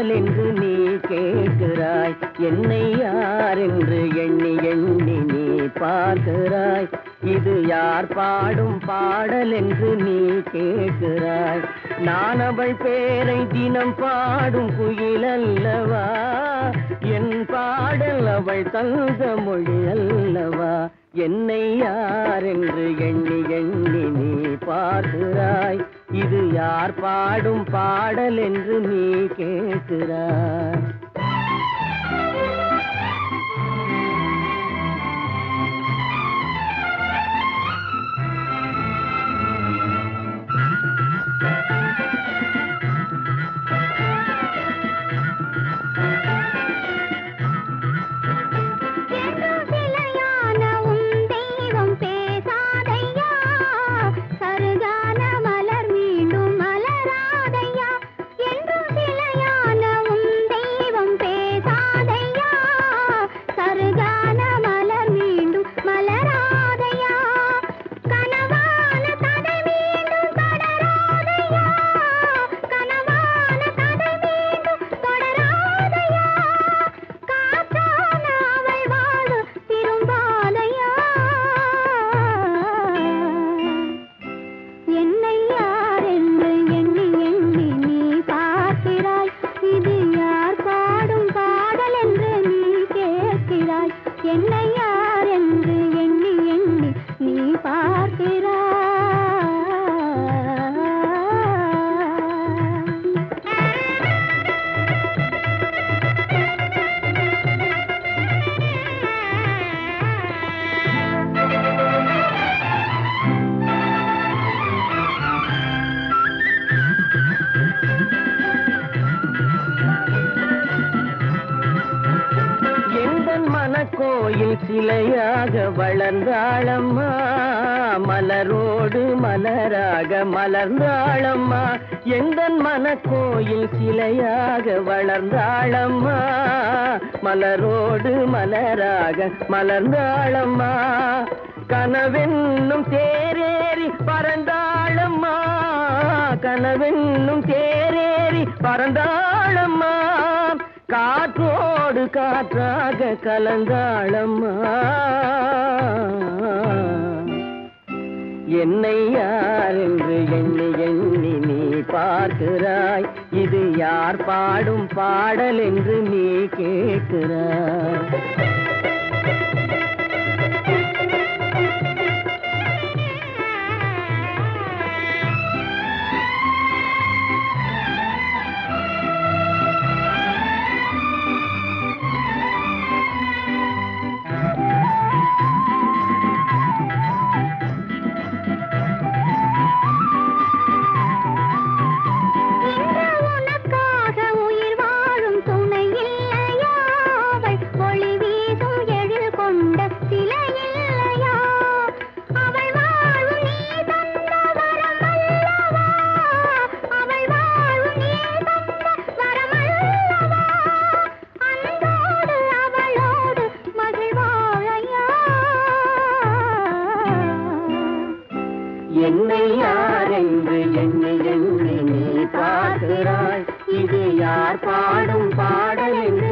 பாடல் என்று நீ கேட்கிறாய். என்னை யார் என்று எண்ணி எண்ணி நீ பார்க்கிறாய். இது யார் பாடும் பாடல் என்று நீ கேட்கிறாய். நான் அவள் பேரை தினம் பாடும் குயில் அல்லவா, என் பாடல் அவள் தந்த மொழி அல்லவா. என்னை யார் என்று எண்ணி எண்ணி நீ பார்க்கிறாய். இது யார் பாடும் பாடல் என்று நீ கேட்கிறாய். என்னை யார் என்று எண்ணி எண்ணி நீ பார்க்கிறாய். கோயில் சிலையாக வளர்ந்தாளம்மா, மலரோடு மலராக மலர்ந்தாளம்மா. எந்தன் மனக்கோயில் சிலையாக வளர்ந்தாளம்மா, மலரோடு மலராக மலர்ந்தாளம்மா. கனவென்னும் தேரேறி பறந்தாளம்மா, கனவென்னும் தேரேறி பறந்தாளம்மா. காற்றோடு காற்றாக கலந்தாளம்மா. என்னை யார் என்று எண்ணி எண்ணி நீ பார்க்கிறாய். இது யார் பாடும் பாடல் என்று நீ கேட்கிறாய். என்னை யார் என்று எண்ணி எண்ணி நீ பார்க்கிறாய். இது யார் பாடும் பாடல் என்று